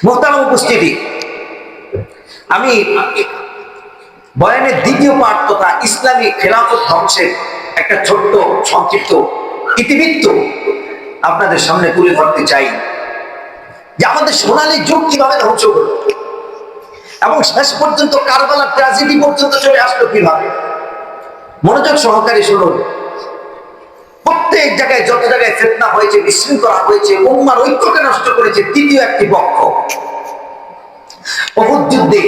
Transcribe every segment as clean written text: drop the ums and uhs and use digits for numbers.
মোহতারাম উপস্থিতি, আমি বয়ানের দ্বিতীয় পাঠ তথা ইসলামী খেলাফত ধ্বংসের একটা ছোট্ট সংক্ষিপ্ত ইতিবৃত্ত আপনাদের সামনে তুলে ধরতে চাই যে আমাদের সোনালী যুগ কিভাবে ধ্বংস হলো এবং শেষ পর্যন্ত কারবালার ট্র্যাজেডি পর্যন্ত চলে আসলো কিভাবে। মনোযোগ সহকারে শুনুন। প্রত্যেক জায়গায় যত জায়গায় ফিতনা হয়েছে, বিশৃঙ্খলা হয়েছে, উম্মার ঐক্যকে নষ্ট করেছে তৃতীয় একটি পক্ষ। উহুদ যুদ্ধে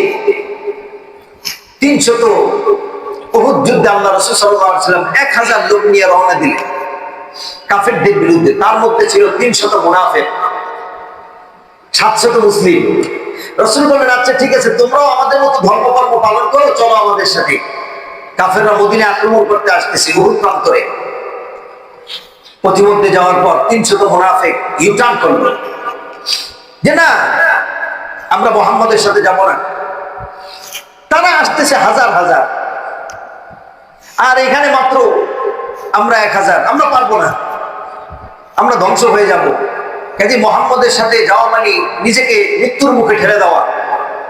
300 উহুদ যুদ্ধে আল্লাহ রাসূল সাল্লাল্লাহু আলাইহি ওয়াসাল্লাম 1000 লোক নিয়ে রওনা দিলেন কাফেরদের বিরুদ্ধে। তার মধ্যে ছিল 300 মুনাফিক, 700 মুসলিম। রাসূল বললেন, আচ্ছা ঠিক আছে, তোমরাও আমাদের মতো ধর্মকর্ম পালন করো, চলো আমাদের সাথে। কাফেররা মদিনায় আক্রমণ করতে আসতেছে উহুদ প্রান্তরে। প্রতিমধ্যে যাওয়ার পর 300 মুনাফিক ইউটার্ন করলো যে না, আমরা মুহাম্মদের সাথে যাব না। তারা আসতেছে হাজার হাজার, আর এখানে মাত্র আমরা 1000, আমরা পারবো না, আমরা ধ্বংস হয়ে যাব। কাজে মুহাম্মদের সাথে যাওয়া মানে নিজেকে মৃত্যুর মুখে ঠেলে দেওয়া।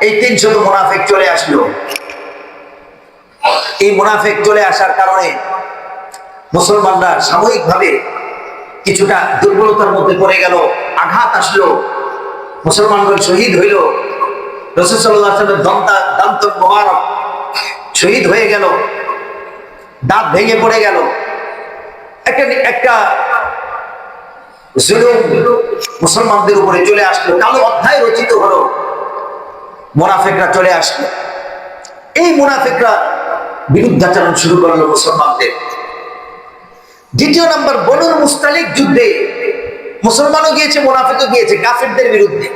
এই 300 মুনাফিক চলে আসলো। এই মুনাফিক চলে আসার কারণে মুসলমানরা সাময়িকভাবে কিছুটা দুর্বলতার মধ্যে পড়ে গেল, আঘাত আসলো, মুসলমানগণ শহীদ হইল। রাসূল সাল্লাল্লাহু আলাইহি ওয়াসাল্লামের দান্ত মোবারক শহীদ হয়ে গেল, দাঁত ভেঙে পড়ে গেল। একটা জুলুম মুসলমানদের উপরে চলে আসলো, কালো অধ্যায় রচিত হলো। মুনাফিকরা চলে আসলো, এই মুনাফিকরা বিরুদ্ধাচরণ শুরু করলো মুসলমানদের। দ্বিতীয় নাম্বার, বনুল মুস্তালিক যুদ্ধে মুসলমানও গিয়েছে, মুনাফিকও গিয়েছে কাফেরদের বিরুদ্ধে।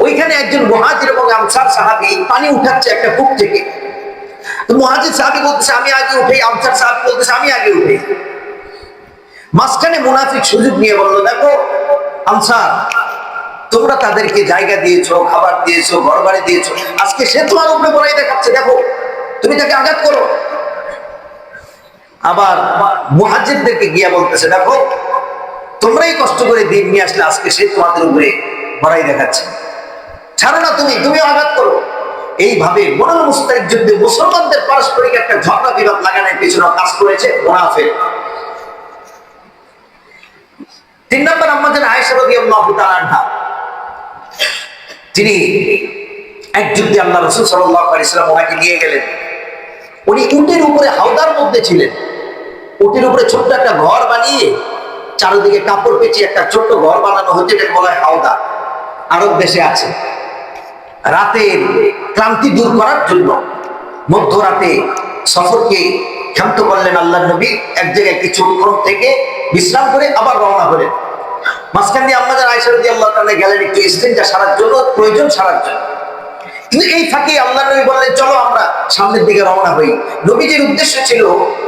ওইখানে একজন মুহাজির এবং আনসার সাহাবী পানি উঠাচ্ছে একটা কূপ থেকে। তো মুহাজির সাহাবী বলতেছে আমি আগে উঠি, আনসার সাহাবী বলতেছে আমি আগে উঠি। মাঝখানে মুনাফিক সুযোগ নিয়ে বলল, দেখো আনসার, তোমরা তাদেরকে জায়গা দিয়েছো, খাবার দিয়েছো, ঘরবাড়ি দিয়েছো, আজকে সে তোমার উপরে বড়াই দেখাচ্ছে, দেখো তুমি তাকে আঘাত করো। আবার মুহাজিরদেরকে গিয়ে বলতেছে, দেখো তোমরাই কষ্ট করে দিন নিয়ে আসলে, আজকে সে তোমাদের উপরে বড়াই দেখাচ্ছে, ছাড়ো না, তুমিও আঘাত করো। এইভাবে বনুল মুস্তালিক যুদ্ধে মুসলমানদের পারস্পরিক একটা ঝগড়া বিবাদ লাগানোর পিছনে কাজ করেছে মুনাফিক। 3 নম্বর, আম্মা জান আয়েশা রাদিয়াল্লাহু তাআলা আনহা, তিনি এক যুদ্ধে আল্লাহ রাসূল সাল্লাল্লাহু আলাইহি ওয়াসাল্লাম ওনাকে নিয়ে গেলেন। উনি উটের উপরে হাওদার মধ্যে ছিলেন। উটের উপরে ছোট্ট একটা ঘর বানিয়ে চারিদিকে কাপড় পেঁচিয়ে একটা ছোট্ট ঘর বানানো হচ্ছে, যেটা বলা হয় হাওদা, আরব দেশে আছে। রাতের ক্লান্তি দূর করার জন্য মধ্যরাতে সফরকে ক্ষান্ত করলেন আল্লাহর নবী। এক জায়গায় কিছুক্ষণ থেকে বিশ্রাম করে আবার রওনা হলেন। মাঝখান দিয়ে আম্মা জান আয়েশা রাদিয়াল্লাহু তাআলা গেলেন একটু ইস্তেঞ্জা সারার জন্য, প্রয়োজন সারার জন্য। কিন্তু এই ফাঁকে আল্লাহর নবী বললেন, চলো আমরা সামনের দিকে রওনা হই। নবীজির উদ্দেশ্য ছিল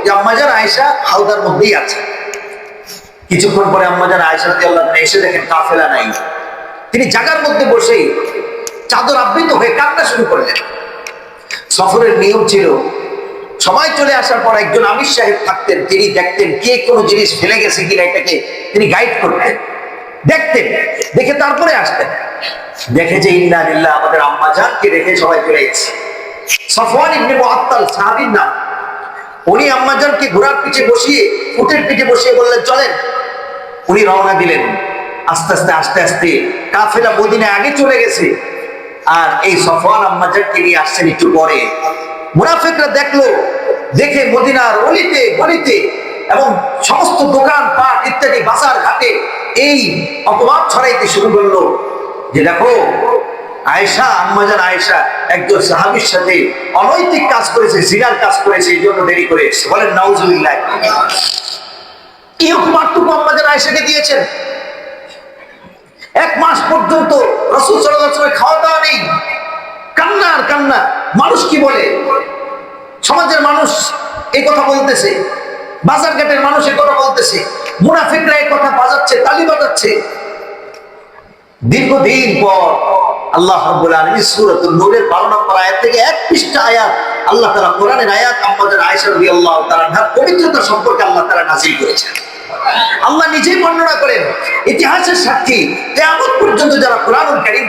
যে আম্মা জান আয়েশা হাওদার মধ্যেই আছে। কিছুক্ষণ পরে আম্মা জান আয়েশা রাদিয়াল্লাহু তাআলা এসে দেখেন কাফেলা নাই। তিনি জায়গার মধ্যে বসে চাদর আবৃত হয়ে কান্না শুরু করলেন। সফরের নিয়ম ছিল সবাই চলে আসার পর একজন আমির সাহেব থাকতেন, তিনি দেখতেন কে কোনো জিনিস ফেলে গেছে কিনা, এটাকে তিনি গাইড করতেন, দেখতেন, দেখে তারপরে আসতেন। দেখে যে ইন্না লিল্লাহ, আমাদের আম্মা জানকে রেখে সবাই চলে গেছে। সফওয়ান ইবনে মুআত্তাল সাহাবীর নাম। উনি আম্মা জানকে ঘোড়ার পিঠে বসিয়ে, উটের পিঠে বসিয়ে বললেন চলেন। উনি রওনা দিলেন। আস্তে আস্তে আস্তে কাফেলা মদিনায় আগে চলে গেছে, আর এই সফওয়ান আম্মা জানকে নিয়ে আসছেন একটু পরে। মুনাফিকরা দেখলো, দেখে মদিনার অলিতে গলিতে এবং সমস্ত দোকান পাট ইত্যাদি বাজার ঘাটে এই অপবাদ ছড়াইতে শুরু করলো যে দেখো আয়েশা, আম্মা জান আয়েশা একজন সাহাবীর সাথে অনৈতিক কাজ করেছে, জিনার কাজ করেছে, এই জন্য দেরি করে এসেছে। বলেন নাউজুবিল্লাহ। এই অপবাদটুকু আম্মা জান আয়েশাকে দিয়েছেন। 1 মাস পর্যন্ত রাসূল সাল্লাল্লাহু আলাইহি ওয়াসাল্লাম খাওয়া দাওয়া নেই, কান্না আর কান্না। মানুষ কি বলে? সমাজের মানুষ এই কথা বলতেছে, বাজার ঘাটের মানুষ এই কথা বলতেছে, মুনাফিকরা এই কথা বাজাচ্ছে, তালি বাজাচ্ছে। দীর্ঘদিন পর আল্লাহ রাব্বুল আলামিন সূরাতুন নূরের 12 নম্বর আয়াত থেকে 1 পৃষ্ঠা আয়াত, আল্লাহ তাআলা কোরআনের আয়াত আম্মা জান আয়েশা রাদিয়াল্লাহু তাআলা আনহার পবিত্রতা সম্পর্কে আল্লাহ তাআলা নাযিল করেছেন। আল্লাহ নিজেই বর্ণনা করেন, ইতিহাসের সাক্ষী, কিয়ামত পর্যন্ত যারা কোরআনুল কারীম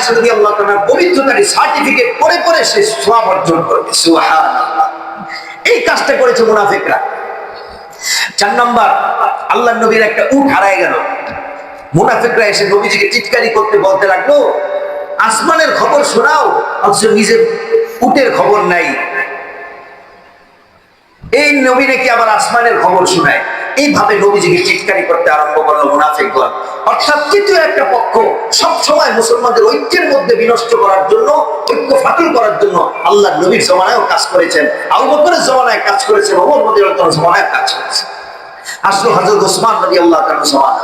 আয়েশা রাদিয়াল্লাহু তাআলা পবিত্রতার সার্টিফিকেট পড়ে পড়ে সে সওয়াব অর্জন করবে। সুবহানাল্লাহ। এই কাজটা করেছে মুনাফিকরা। 4 নাম্বার, আল্লাহর নবীর একটা উট হারায় গেল। মুনাফিকরা এসে নবীজিকে চিৎকারি করতে বলতে লাগলো, আসমানের খবর শোনাও, অথচ নিজের উটের খবর নাই। এই নবী নাকি আবার আসমানের খবর শোনায়। এইভাবে নবীজিকে চিৎকারি করতে আরম্ভ করলো মুনাফিকগণ। অর্থাৎ তৃতীয় একটা পক্ষ সবসময় মুসলমানদের ঐক্যের মধ্যে বিনষ্ট করার জন্য, ঐক্য ফাতিল করার জন্য আল্লাহ নবীর জমানায়ও কাজ করেছেন, আবু বকরের জমানায় কাজ করেছেন, ওমর রাদিয়াল্লাহু তাআলার জমানায় কাজ করেছেন। আসলো হযরত ওসমান রাদিয়াল্লাহু তাআলার জমানা।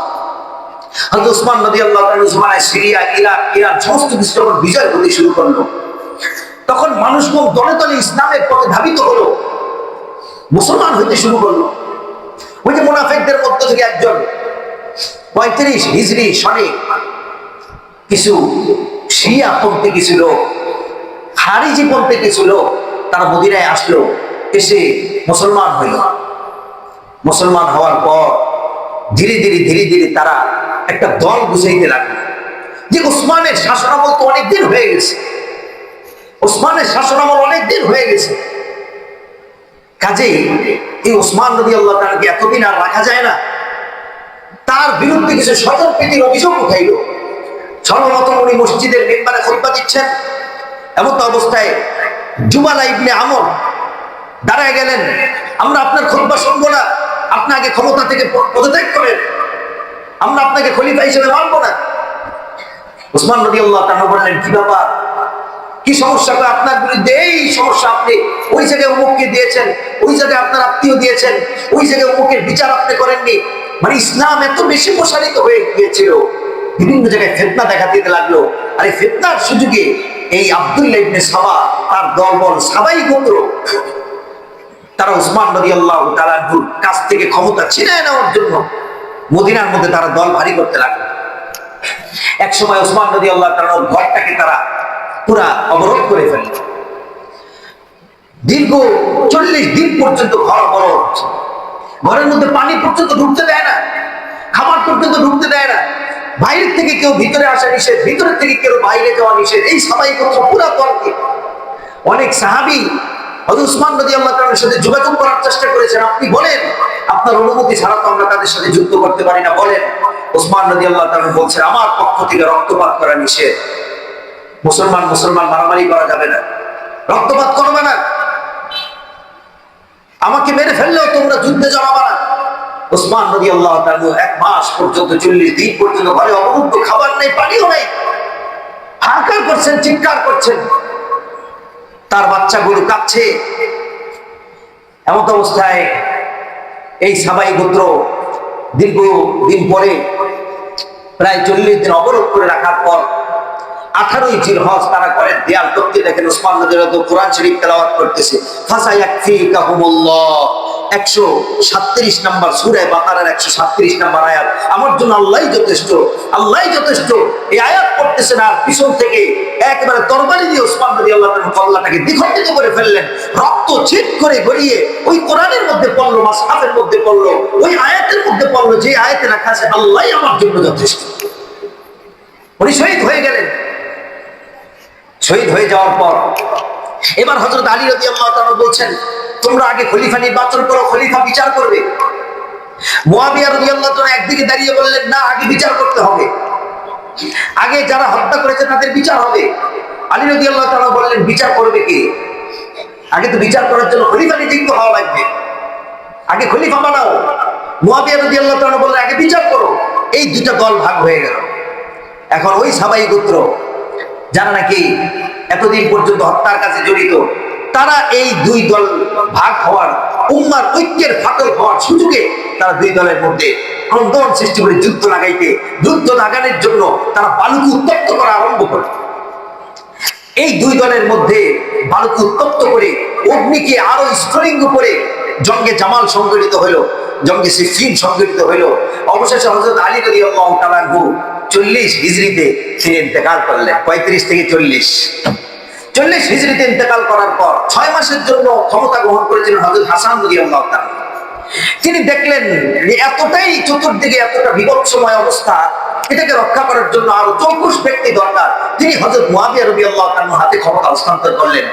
হযরত ওসমান রাদিয়াল্লাহু তাআলার জমানায় সিরিয়া, ইরাক, ইরান সমস্ত কিছু যখন বিজয় হতে শুরু করলো, তখন মানুষগুলো দলে দলে ইসলামের পথে ধাবিত হলো, মুসলমান হইতে শুরু করলো। ওই যে মুনাফিকদের মধ্যে থেকে একজন 35 হিজরি সনে কিছু শিয়া পন্থী কিছু লোক, খারিজি পন্থী কিছু লোক, তারা মদিনায় আসলো, এসে মুসলমান হইল। মুসলমান হওয়ার পর ধীরে ধীরে ধীরে ধীরে তারা একটা দল বুঝাইতে লাগলো যে ওসমানের শাসনামল তো অনেকদিন হয়ে গেছে, ওসমানের শাসনামল অনেকদিন হয়ে গেছে, কাজেই এই ওসমান রাদিয়াল্লাহু তাআলাকে এতদিন আর রাখা যায় না। তার বিরুদ্ধে কিছু স্বজনপ্রীতির অভিযোগ উঠাইল। সর্বপ্রথম উনি মসজিদের মিম্বারে খুতবা দিচ্ছেন, এমন অবস্থায় জুবালা ইবনে আমর দাঁড়ায় গেলেন, আমরা আপনার খুতবা শুনবো না, আপনি আগে ক্ষমতা থেকে পদত্যাগ করেন, আমরা আপনাকে খলিফা হিসেবে মানবো না। ওসমান রাদিয়াল্লাহু তাআলা বললেন, কি ব্যাপার, কি সমস্যা? আপনার বিরুদ্ধে এই সমস্যা, আপনি ওই জায়গায় অমুককে দিয়েছেন, ওই জায়গায় আপনার আত্মীয় দিয়েছেন, ওই জায়গায় অমুকের বিচার আপনি করেননি। মানে ইসলাম এত বেশি প্রসারিত হয়ে গিয়েছিল, বিভিন্ন জায়গায় ফিতনা দেখা দিতে লাগলো। আর এই ফিতনার সুযোগে এই আব্দুল্লাহ ইবনে সাবা, তার দলবল সাবাই গোত্র, তারা ওসমান রাদিয়াল্লাহু তাআলার কাছ থেকে ক্ষমতা ছিনিয়ে নেওয়ার জন্য মদিনার মধ্যে তারা দল ভারী করতে লাগলো। এক সময় ওসমান রাদিয়াল্লাহু তাআলার ঘরটাকে তারা পুরা অবরোধ করে ফেলল। দীর্ঘ 40 দিন পর্যন্ত ঘর অবরোধ, ঘরের মধ্যে পানি পর্যন্ত ঢুকতে দেয় না, খাবার পর্যন্ত ঢুকতে দেয় না, বাইরে থেকে কেউ ভিতরে আসা নিষেধ, ভিতরে থেকে কেউ বাইরে যাওয়া নিষেধ। এই সবাই কথা পুরা দলকে, অনেক সাহাবী হযরত ওসমান রাদিয়াল্লাহু তাআলার সাথে যোগাযোগ করার চেষ্টা করেছেন, আপনি বলেন, আপনার অনুমতি ছাড়া তো আমরা তাদের সাথে যুদ্ধ করতে পারি না, বলেন। ওসমান রাদিয়াল্লাহু তাআলা বলছেন, আমার পক্ষ থেকে রক্তপাত করা নিষেধ, মুসলমান মুসলমান মারামারি করা যাবে না, রক্তপাত করবে না, আমাকে মেরে ফেললেও তোমরা যুদ্ধে জড়াবে না। ওসমান রাদিয়াল্লাহু তাআলা 1 মাস পর্যন্ত, 40 দিন পর্যন্ত ঘরে অবরুদ্ধ, খাবার নেই, পানিও নেই, হাহাকার করছেন, চিৎকার করছেন, তার বাচ্চাগুলো কাঁদছে। এমন অবস্থায় এই সাবাই গোত্র দীর্ঘ দিন পরে, প্রায় 40 দিন অবরোধ করে রাখার পর 18ই জিলহজ তারা করেন দেয়াল টপকে দেখেন ওসমান রাদিয়াল্লাহু কোরআন শরীফ তেলাওয়াত করতেছে। ফাসায়াকফিকাহুমুল্লাহ, 137 নম্বর সূরা বাকারার 137 নম্বর আয়াত, আমার জন্য আল্লাহই যথেষ্ট, আল্লাহই যথেষ্ট। এই আয়াত পড়তেছেন আর পিছন থেকে একেবারে তরবারি দিয়ে ওসমান রাদিয়াল্লাহু তাআলা কল্লাটাকে দ্বিখণ্ডিত করে ফেললেন। রক্ত ছিট করে গড়িয়ে ওই কোরআনের মধ্যে পড়লো, মাসহাফের মধ্যে পড়লো, ওই আয়াতের মধ্যে পড়লো যে আয়াতে লেখা আছে আল্লাহই আমার জন্য যথেষ্ট। উনি শহীদ হয়ে গেলেন। শহীদ হয়ে যাওয়ার পর এবার হযরত আলী রাদিয়াল্লাহু তাআলা বলছেন, তোমরা আগে খলিফা নির্বাচন করো, খলিফা বিচার করবে। মুয়াবিয়া রাদিয়াল্লাহু তাআলা একদিকে দাঁড়িয়ে বললেন, না, আগে বিচার করতে হবে, আগে যারা হত্যা করেছে তাদের বিচার হবে। আলী রাদিয়াল্লাহু তাআলা বললেন, বিচার করবে কে? আগে তো বিচার করার জন্য খলিফা নিযুক্ত হওয়া লাগবে, আগে খলিফা বানাও। মুয়াবিয়া রাদিয়াল্লাহু তাআলা বললেন, আগে বিচার করো। এই দুটা দল ভাগ হয়ে গেল। এখন ওই সাবাই গোত্র যারা নাকি এতদিন পর্যন্ত হত্যার কাছে জড়িত, তারা এই দুই দল ভাগ হওয়ার, উম্মার ঐক্যের ফাটল হওয়ার সুযোগে তারা দুই দলের মধ্যে ক্রন্দন সৃষ্টি করে যুদ্ধ লাগানোর জন্য তারা বালুকে উত্তপ্ত করা আরম্ভ করে। এই দুই দলের মধ্যে বালুকে উত্তপ্ত করে অগ্নিকে আরো স্ফুলিঙ্গ করে জঙ্গে জামাল সংগঠিত হইল, জঙ্গে সিফিন সংগঠিত হইল। অবশেষে হযরত আলী রাদিয়াল্লাহু তাআলা 40 হিজরিতে তিনি ইন্তেকাল করলেন। 35 থেকে 40 হিজরিতে ইন্তেকাল করার পর 6 মাসের জন্য ক্ষমতা গ্রহণ করেছিলেন হযরত হাসান রাদিয়াল্লাহু তাআলা। তিনি দেখলেন যে এতটাই চতুর্দিকে এতটা বিভৎসময় অবস্থা, এটাকে রক্ষা করার জন্য আরো চৌকুশ ব্যক্তি দরকার। তিনি হযরত মুআবিয়া রাদিয়াল্লাহু তাআলার হাতে ক্ষমতা হস্তান্তর করলেন।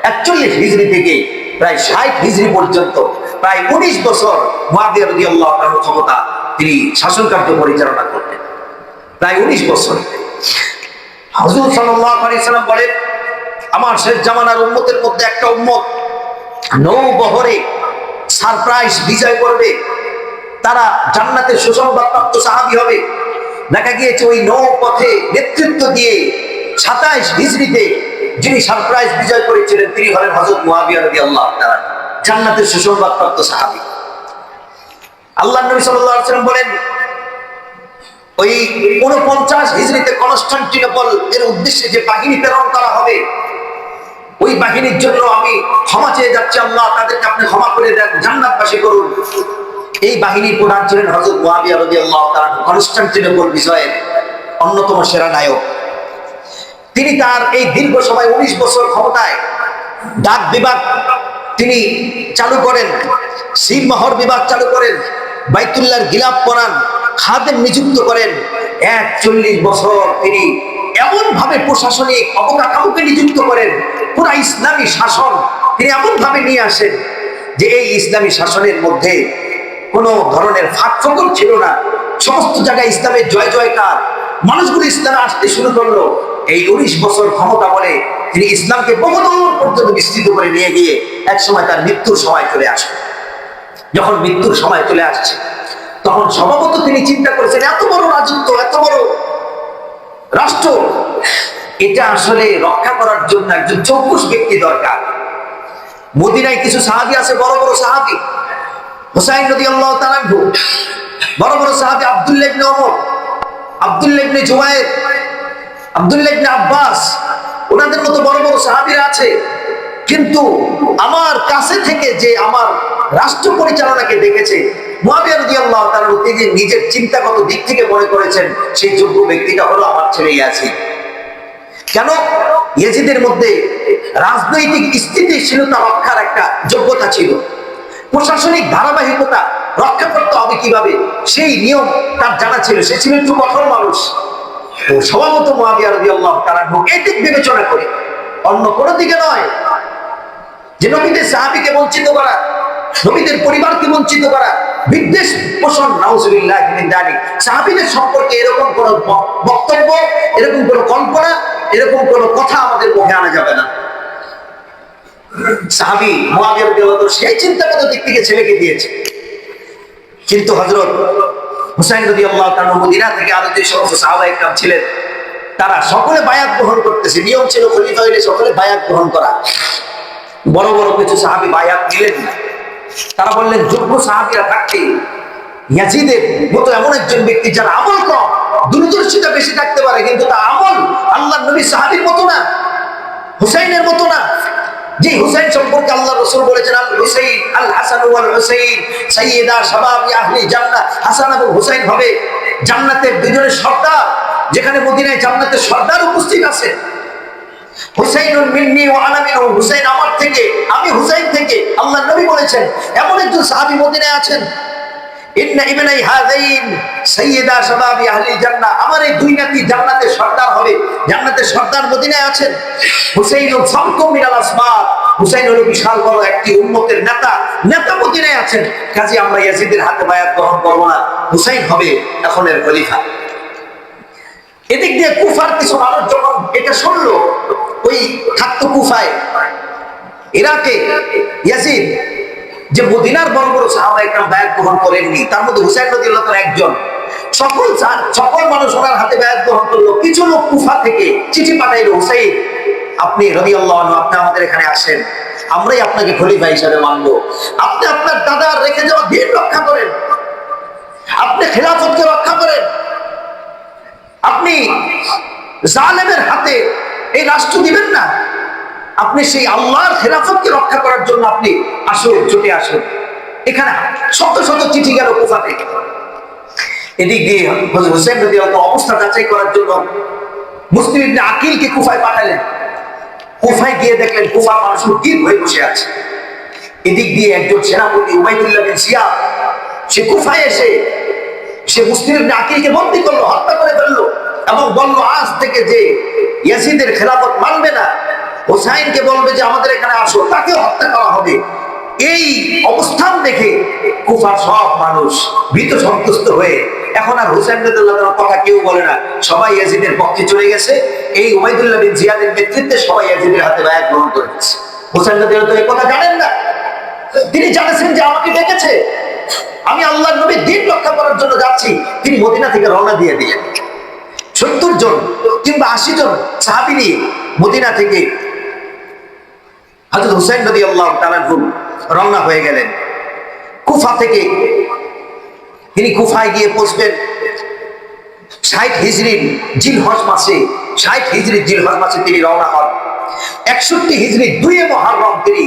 41 হিজরি থেকে প্রায় 60 হিজরি পর্যন্ত প্রায় 19 বছর মুআবিয়া রাদিয়াল্লাহু তাআলার ক্ষমতা তিনি শাসন কার্য পরিচালনা করতেন, প্রায় 19 বছর। হুজুর সাল্লাল্লাহু আলাইহি সাল্লাম বলেন, আমার শেষ জামানার উম্মতের মধ্যে একটা উম্মত নৌবহরে সারপ্রাইজ বিজয় করবে, তারা জান্নাতের সুসংবাদপ্রাপ্ত সাহাবী হবে। দেখা গিয়েছে ওই নৌপথে নেতৃত্ব দিয়ে 27 হিজরিতে যিনি সারপ্রাইজ বিজয় করেছিলেন তিনি হলেন হযরত মুআবিয়া রাদিয়াল্লাহু তাআলা, জান্নাতের সুসংবাদপ্রাপ্ত সাহাবী। আল্লাহর নবী সাল্লাল্লাহু আলাইহি ওয়াসাল্লাম বলেন, ওই 49 হিজরিতে কনস্টান্টিনোপল এর উদ্দেশ্যে যে বাহিনী প্রেরণ করা হবে, ওই বাহিনীর জন্য আমি ক্ষমা চেয়ে যাচ্ছি, আল্লাহ তাদেরকে আপনি ক্ষমা করে দেন, জান্নাতবাসী করুন। এই বাহিনীর প্রধান ছিলেন হযরত মুআবিয়া রাদিয়াল্লাহু তাআলা, কনস্টান্টিনোপল বিজয়ের অন্যতম সেরা নায়ক। তিনি তার এই দীর্ঘ সময় 19 বছর ক্ষমতায় ডাক বিভাগ তিনি চালু করেন, সিলমোহর বিভাগ চালু করেন, বাইতুল্লাহর গিলাফ পরান, খাদেম নিযুক্ত করেন। 41 বছর তিনি এমন ভাবে প্রশাসনিক অবকাঠামোকে নিযুক্ত করেন, পুরা ইসলামী শাসন তিনি এমন ভাবে নিয়ে আসেন যে এই ইসলামী শাসনের মধ্যে কোনো ধরনের ফাঁকফোকর ছিল না। সমস্ত জায়গায় ইসলামের জয় জয়কার, মানুষগুলো ইসলামে আসতে শুরু করলো। এই 19 বছর ক্ষমতা বলে তিনি ইসলামকে বহুদূর পর্যন্ত বিস্তৃত করে নিয়ে গিয়ে এক সময় তার মৃত্যুর সময় চলে আসে। যখন মৃত্যুর সময় চলে আসছে তখন স্বভাবত তিনি চিন্তা করেছেন, এত বড় রাজত্ব, এত বড় রাষ্ট্র, এটা আসলে রক্ষা করার জন্য একজন চৌকুশ ব্যক্তি দরকার। মদিনায় কিছু সাহাবী আছে, বড় বড় সাহাবী, হুসাইন রাদিয়াল্লাহু তাআলা আনহু, বড় বড় সাহাবী আব্দুল্লাহ ইবনে ওমর, আব্দুল্লাহ ইবনে জুবায়ের, আব্দুল্লাহ ইবনে আব্বাস, ওনাদের মতো বড় বড় সাহাবীরা আছে। কিন্তু আমার কাছে থেকে যে আমার রাষ্ট্র পরিচালনাকে দেখেছে, মুআবিয়া রাদিয়াল্লাহু তাআলা তিনি নিজের চিন্তাগত দিক থেকে মনে করেছেন সেই যোগ্য ব্যক্তিটা হলো আমার ছেলে ইয়াজিদ। কেন? ইয়াজিদের মধ্যে রাজনৈতিক স্থিতিশীলতা রক্ষার একটা যোগ্যতা ছিল, প্রশাসনিক ধারাবাহিকতা রক্ষা করতে হবে কিভাবে সেই নিয়ম তার জানা ছিল। সে ছিল একটু কঠোর মানুষ। তো স্বভাবত মুআবিয়া রাদিয়াল্লাহু তাআলা এই দিক বিবেচনা করে, অন্য কোনো দিকে নয়, যে নবীদের সাহাবীকে বঞ্চিত করা, নবীদের পরিবারকে বঞ্চিত করা, বিদ্বেষ পোষণ, নাউজুবিল্লাহি মিন যালিক। সাহাবীদের সম্পর্কে এরকম কোন বক্তব্য, এরকম কোন কল্পনা, এরকম কোন কথা আমাদের মুখে আনা যাবে না। সাহাবী মুআবিয়া রাদিয়াল্লাহু তাআলা সেই চিন্তাগত দিক থেকে ছেলেকে দিয়েছে। কিন্তু হযরত হুসাইন রাদিয়াল্লাহু তাআলা মদিনা থেকে আরো যে সমস্ত সাহাবায়ে কেরাম ছিলেন, তারা সকলে বায়াত গ্রহণ করতেছে। নিয়ম ছিল খলিফা হইলে সকলে বায়াত গ্রহণ করা। বড় বড় কিছু সাহাবী বায়াত নিলেন না। তারা বললেন, যোগ্য সাহাবীরা থাকতে ইয়াজিদের মতো এমন একজন ব্যক্তি যার আমল কম, দূরদর্শিতা বেশি থাকতে পারে, কিন্তু তার আমল আল্লাহর নবী সাহাবীর মতো না, হুসাইনের মতো না। যে হুসাইন সম্পর্কে আল্লাহ রাসূল বলেছেন, আল হুসাইন আল হাসান ওয়াল হুসাইন সাইয়্যিদা শাবাবি আহলি জান্নাহ, হাসান এবং হুসাইন হবে জান্নাতের দুজনের সর্দার। যেখানে মদিনায় জান্নাতের সর্দার উপস্থিত আছে। হুসাইনুন মিন্নি ওয়া আনা মিনহু, হুসাইন আমার থেকে, আমি হুসাইন থেকে, আল্লাহর নবী বলেছেন। এমন একজন সাহাবী মদিনায় আছেন, ইন্না ইবনাই হাযাইন সাইয়্যিদা শাবাবি আহলি জান্নাহ, আমার এই দুই নাতি জান্নাতের সর্দার হবে, জান্নাতের সর্দার মদিনায় আছেন। হুসাইনুন সামকুম মিনাল আসবাত, হুসাইন হলো বিশাল বড় একটি উম্মতের নেতা, নেতা মদিনায় আছেন। কাজে আমরা ইয়াজিদের হাতে বায়াত গ্রহণ করব না, হুসাইন হবে এখনের খলিফা। এদিক দিয়ে কুফার কিছু মানুষ যখন এটা শুনলো, ওই থাকতো কুফায়, ইরাকে, ইয়াজিদ যে মদিনার বড় বড় সাহাবায়ে কেরাম বায়াত গ্রহণ করেননি, তার মধ্যে হুসাইন রাদিয়াল্লাহু তাআলা একজন। সকল মানুষ ওনার হাতে বায়াত গ্রহণ করলো। কিছু লোক কুফা থেকে চিঠি পাঠাইলো, হুসাইন আপনি রাদিয়াল্লাহু আনহু, আপনি আমাদের এখানে আসেন, আমরাই আপনাকে খলিফা হিসেবে মানবো। আপনি আপনার দাদার রেখে যাওয়া দিন রক্ষা করেন, আপনি খেলাফতকে রক্ষা করেন, আপনি জালেমের হাতে এই রাষ্ট্র দিবেন না, আপনি সেই আল্লাহর খেলাফতকে রক্ষা করার জন্য আপনি আসুন, ছুটে আসুন। এখানে শত শত চিঠি গেল কুফা থেকে। এদিক দিয়ে হযরত হুসাইন রাদিয়াল্লাহু আনহু অবস্থা যাচাই করার জন্য মুসলিম ইবনে আকিলকে কুফায় পাঠালেন। কুফায় গিয়ে দেখলেন কুফা মানুষ উদ্গ্রীব হয়ে বসে আছে। এদিক দিয়ে একজন সেনাপতি উবাইদুল্লাহ বিন জিয়াদ, সে কুফায় এসে সে মুসলিম ইবনে আকিলকে বন্দী করলো, হত্যা করে ফেললো এবং বলল আজ থেকে যে ইয়াজিদের খেলাফত মানবে না, হুসাইনকে বলবে যে আমাদের এখানে আসো, তাকে হত্যা করা হবে। এই অবস্থান দেখে কুফার সব মানুষ ভীত সন্তুষ্ট হয়ে এখন আর হুসাইন রাদিয়াল্লাহু কথা কেউ বলে না, সবাই ইয়াজিদের পক্ষে চলে গেছে। এই উবাইদুল্লাহ বিন জিয়াদের নেতৃত্বে সবাই ইয়াজিদের হাতে বায়াত গ্রহণ করে নিয়েছে। হুসাইন রাদিয়াল্লাহু এই কথা জানেন না, তিনি জানেন যে আমাকে ডেকেছে, আমি আল্লাহর নবীর দ্বীন রক্ষা করার জন্য যাচ্ছি। তিনি মদিনা থেকে রওনা দিয়ে দিলেন। 70 জন কিংবা 80 জন সাহাবী নিয়ে মদিনা থেকে হযরত হুসাইন রাদিয়াল্লাহু তাআলা রওনা হয়ে গেলেন। কুফা থেকে তিনি কুফায় গিয়ে পৌঁছবেন 60 হিজরির জিলহজ মাসে। 60 হিজরির জিলহজ মাসে তিনি রওনা হন। 61 হিজরি 2 মুহররম তিনি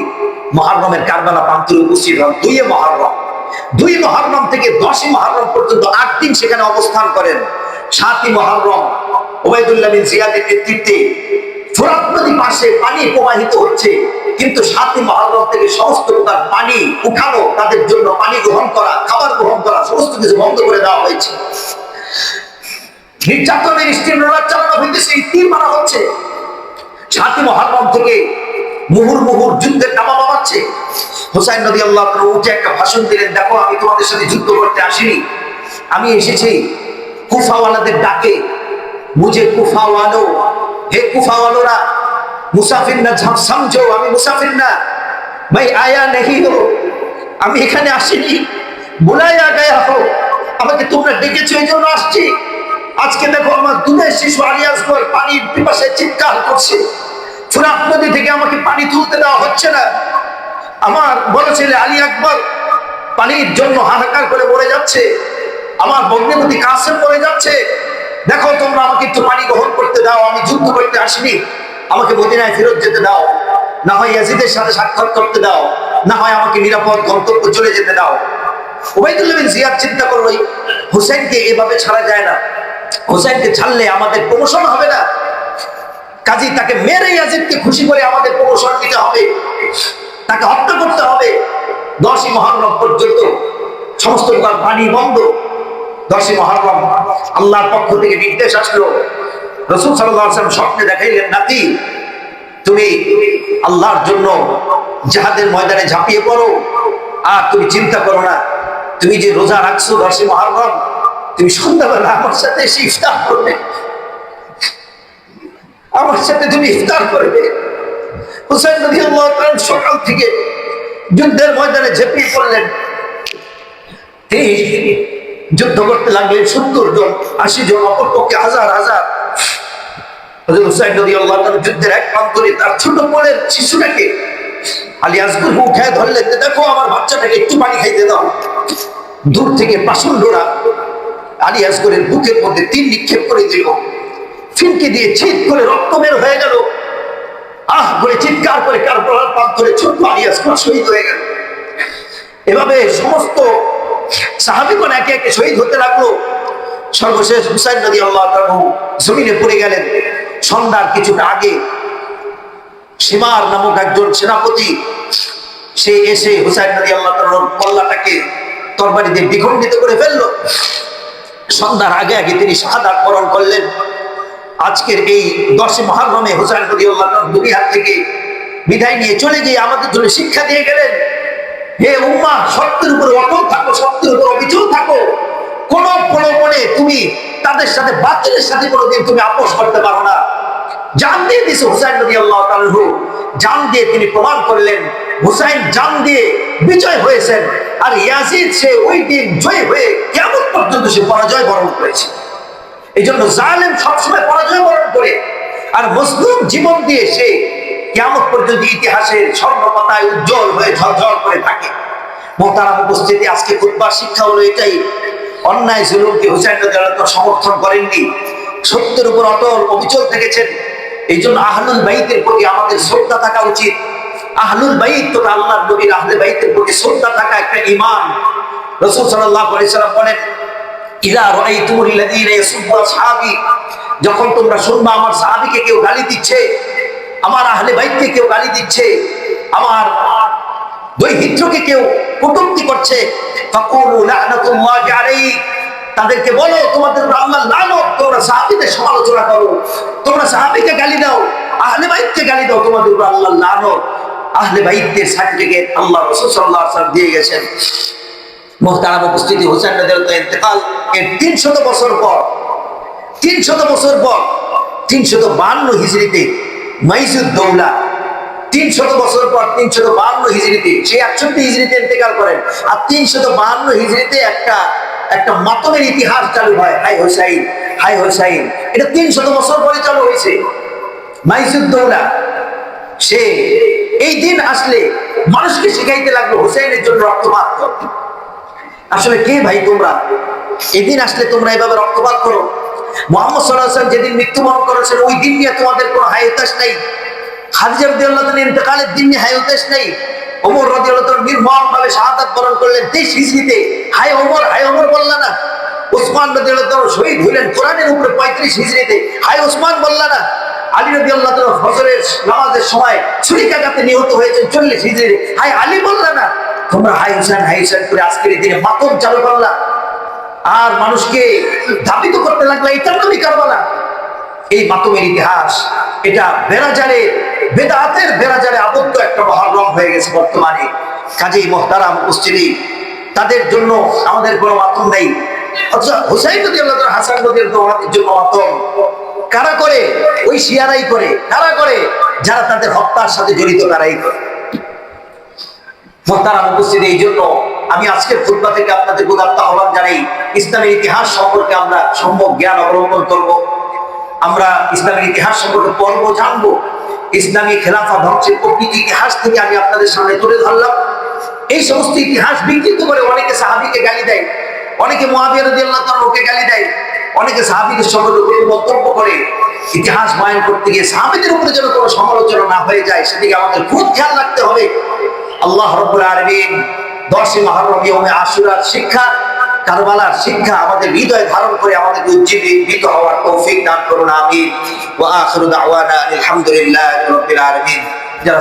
মুহররমের কারবালা প্রান্তরে উপস্থিত হন। 2 মুহররম, 2 মুহররম থেকে 10 মুহররম পর্যন্ত 8 দিন সেখানে অবস্থান করেন। 7 মুহররম উবাইদুল্লাহ বিন জিয়াদের নেতৃত্বে ফোরাত নদী পাশে পানি প্রবাহিত হচ্ছে, কিন্তু 7 মুহররম থেকে সমস্ত প্রকার পানি উঠানো, তাদের জন্য পানি গ্রহণ করা, খাবার গ্রহণ করা সমস্ত কিছু বন্ধ করে দেওয়া হয়েছে। নির্যাতনের স্টিমরোলার চালানো হইতেছে, তীর মারা হচ্ছে। 7 মুহররম থেকে মুহুর্মুহুর যুদ্ধের দামামা হচ্ছে। হুসাইন রাদিয়াল্লাহু তাআলা উঠে একটা ভাষণ দিলেন, দেখো আমি তোমাদের সাথে যুদ্ধ করতে আসিনি, আমি এসেছি কুফাওয়ালাদের ডাকে। মুঝে কুফাওয়ালো, হে কুফাওয়ালোরা, মুসাফির না সমঝো, আমি মুসাফির না, ভাই আয়া নেহি হো, আমি এখানে আসিনি, বুলায়া গায়া হো, আমাকে তোমরা ডেকেছো এই জন্য আসছি। আজকে দেখো আমার দুধের শিশু আলী আসগর পানির পিপাসায় চিৎকার করছে, ফোরাত নদী থেকে আমাকে পানি তুলতে দেওয়া হচ্ছে না। আমার বড় ছেলে আলী আকবর পানির জন্য হাহাকার করে মরে যাচ্ছে, আমার ভগ্নিপতি কাসেম মরে যাচ্ছে। দেখো তোমরা আমাকে একটু পানি গ্রহণ করতে দাও, আমি যুদ্ধ করতে আসিনি, আমাকে মদিনায় ফেরত যেতে দাও, না হয় ইয়াজিদের সাথে সাক্ষাৎ করতে দাও, না হয় আমাকে নিরাপদ গন্তব্যে চলে যেতে দাও। উবাইদুল্লাহ বিন জিয়াদ চিন্তা করলো হুসাইনকে এভাবে ছাড়া যায় না, হুসাইনকে ছাড়লে আমাদের প্রমোশন হবে না, কাজী তাকে মেরে ইয়াজিদকে খুশি করে আমাদের প্রমোশন দিতে হবে, তাকে হত্যা করতে হবে। 10 মুহররম পর্যন্ত সমস্ত প্রকার পানি বন্ধ। 10 মুহররম আল্লাহর পক্ষ থেকে নির্দেশ আসলো, রাসূল সাল্লাল্লাহু আলাইহি ওয়াসাল্লাম স্বপ্নে দেখাইলেন, নাতি তুমি আল্লাহর জন্য জিহাদের ময়দানে ঝাঁপিয়ে পড়ো, আর তুমি চিন্তা করো না, তুমি যে রোজা রাখছো 10 মুহররম, তুমি সন্ধ্যাবেলা আমার সাথে এসে ইফতার করবে, আমার সাথে তুমি ইফতার করবে। হুসাইন রাদিয়াল্লাহু তাআলা সকাল থেকে যুদ্ধের ময়দানে ঝাঁপিয়ে পড়লেন। তিনি যুদ্ধ করতে লাগলেন। 70 জন, 80 জন, অপরপক্ষে হাজার হাজার। হযরত হুসাইন রাদিয়াল্লাহু তাআলা যুদ্ধের এক প্রান্তরে তার ছোট কোলের শিশুটাকে আলী আসগরকে উঠায় ধরলেন, দেখো আমার বাচ্চাটাকে একটু পানি খাইতে দাও। দূর থেকে পাষণ্ডরা আলী আসগরের বুকের মধ্যে তীর নিক্ষেপ করে দিল, ফিনকে দিয়ে ছিট করে রক্ত বের হয়ে গেল। আহ করে চিৎকার করে কারবালার প্রান্তরে ছোট্ট আলী আসগর শহীদ হয়ে গেল। এভাবে সমস্ত সাহাবীগণ একে একে শহীদ হতে লাগলো। সর্বশেষ হুসাইন রাদিয়াল্লাহু তাআলা জমিনে পড়ে গেলেন। সন্ধ্যার কিছুটা আগে শিমার নামক একজন সেনাপতি সে এসে হুসাইন রাদিয়াল্লাহু তাআলার কল্লাটাকে তরবারি দিয়ে দ্বিখণ্ডিত করে ফেললো। সন্ধ্যার আগে আগে তিনি শাহাদাত বরণ করলেন। আজকের এই 10 মুহররমে হুসাইন রাদিয়াল্লাহু তাআলা দুনিয়া থেকে বিদায় নিয়ে চলে গিয়ে আমাদের জন্য শিক্ষা দিয়ে গেলেন, হে উম্মাহ, সত্যের উপর অটল থাকো, সত্যের উপর অবিচল থাকো। কোন প্রলোভনে তুমি তাদের সাথে, বাতিলের সাথে কোনোদিন তুমি আপোষ করতে পারো না। জান দিয়ে দিয়েছে হুসাইন রাদিয়াল্লাহু তাআলা, জান দিয়ে তিনি প্রমাণ করলেন হুসাইন জান দিয়ে বিজয় হয়েছেন। আর ইয়াজিদ সে ওই দিন জয় হয়ে কিয়ামত পর্যন্ত সে পরাজয় বরণ করেছে। এই জন্য জালেম সবসময় পরাজয় বরণ করে, আর মজলুম জীবন দিয়ে সে কিয়ামত পর্যন্ত ইতিহাসের স্বর্ণ পাতায় উজ্জ্বল হয়ে ঝলঝল করে থাকে। মোহতারাম উপস্থিতি, আজকে খুতবার শিক্ষা হলো এটাই, অন্যায় জুলুমকে হুসাইন রাদিয়াল্লাহু তাআলা সমর্থন করেননি, সত্যের উপর অটল অবিচল থেকেছেন। এই জন্য আহলুল বাইতের প্রতি আমাদের শ্রদ্ধা থাকা উচিত। আহলুল বাইত তো আল্লাহর নবীর আহলে বাইতের প্রতি শ্রদ্ধা থাকা একটা ঈমান। রাসূল সাল্লাল্লাহু আলাইহি সাল্লাম বলেন, ইযা রাআইতুমুল লাযীনা ইয়াসুব্বু আসহাবী, যখন তোমরা শুনবা আমার সাহাবীকে কেউ গালি দিচ্ছে, আমার আহলে বাইতকে কেউ গালি দিচ্ছে, আমার দৈহিত্রকে কেউ কটূক্তি করছে, ফাকুলু লা'নাতুল্লাহি আলাইহি, তাদেরকে বলো তোমাদের উপর আল্লাহর লানত, তোমরা সাহাবীদের সমালোচনা করো, তোমরা সাহাবীকে গালি দাও, আহলে বাইতকে গালি দাও, তোমাদের উপর আল্লাহর লানত। আহলে বাইতের সার্টিফিকেট আল্লাহ রাসূল সাল্লাল্লাহু আলাইহি ওয়াসাল্লাম দিয়ে গেছেন। মুহতারাম উপস্থিতি, হোসেন রাদিয়াল্লাহু তাআলা ইন্তেকাল এর 300 বছর পর 352 হিজরিতে মাইজুদ দৌলা, 300 বছর পর 352 হিজরিতে, সে 61 হিজরিতে ইন্তেকাল করেন। আর 352 হিজরিতে একটা মাতমের ইতিহাস চালু হয়, হাই হোসাইন হাই হোসাইন। এটা 300 বছর পরে চালু হয়েছে। মাইজুদ দৌলা সে এই দিন আসলে মানুষকে শিখাইতে লাগলো হোসেনের জন্য রক্তপাত করো। আসলে কে ভাই তোমরা? এদিন আসলে তোমরা এভাবে রক্তপাত করো। মুহাম্মদ সাল্লাল্লাহু আলাইহি ওয়াসাল্লাম যেদিন মৃত্যুবরণ করেছেন ওই দিন নিয়ে তোমাদের কোনো হায়াতাস নাই। খাদিজা রাদিয়াল্লাহু তাআলা ইন্তেকালের দিন নিয়ে হায়াতাস নাই। ওমর রাদিয়াল্লাহু তাআলা নির্মমভাবে শাহাদাত বরণ করলেন 23 হিজরিতে, হায় ওমর বললা না। ওসমান রাদিয়াল্লাহু তাআলা শহীদ হলেন কোরআনের উপরে 35 হিজরিতে, হায় ওসমান বললা না। আলী রাদিয়াল্লাহু তাআলা ফজরের নামাজের সময় ছুরিকাঘাতে নিহত হয়েছেন 40 হিজরিতে, হায় আলী বললা না। তোমরা হাই হোসেন করে আজকের দিনে মাতম চালু করলা আর মানুষকে ধাবিত করতে লাগলা, এটার নামই কারবালা। এই মাতমের ইতিহাস এটা বেদাতের বেড়াজারে আবদ্ধ একটা মহরম হয়ে গেছে বর্তমানে। কাজেই মুহতারাম উপস্থিতি, তাদের জন্য আমাদের কোনো মাতম নেই। হুসাইন রাদিয়াল্লাহু তাআলা, হাসান রাদিয়াল্লাহু তাআলার জন্য মাতম কারা করে? ওই শিয়ারাই করে। কারা করে? যারা তাদের হত্যার সাথে জড়িত, তারাই করে। মুহতারাম উপস্থিতি, এই জন্য আমি আজকের খুতবা থেকে আপনাদের উদাত্ত আহ্বান জানাই, ইসলামের ইতিহাস সম্পর্কে আমরা সম্যক জ্ঞান অবলম্বন করব। আমরা ইসলামের ইতিহাস সম্পর্কে পড়ব, জানবো। ইসলামী খেলাফা ধ্বংসের প্রকৃত ইতিহাস থেকে আমি আপনাদের সামনে তুলে ধরলাম। এই সমস্ত ইতিহাস বিকৃত করে অনেকে সাহাবীকে গালি দেয়, অনেকে মুআবিয়া রাদিয়াল্লাহু তাআলাকে গালি দেয়, অনেকে সাহাবীদের সম্পর্কে মন্তব্য করে। ইতিহাস বয়ান করতে গিয়ে সাহাবীদের উপরে যেন কোনো সমালোচনা না হয়ে যায়, সেদিকে আমাদের খুব খেয়াল রাখতে হবে। আল্লাহ রাব্বুল আলামিন 10 মুহররম ইয়াউমে আশুরার শিক্ষা, কারবালার শিক্ষা আমাদের হৃদয়ে ধারণ করে আমাদেরকে উজ্জীবিত হওয়ার তৌফিক দান করুন। আমিন। ওয়া আখিরু দাওয়ানা আলহামদুলিল্লাহি রাব্বিল আলামিন। যারা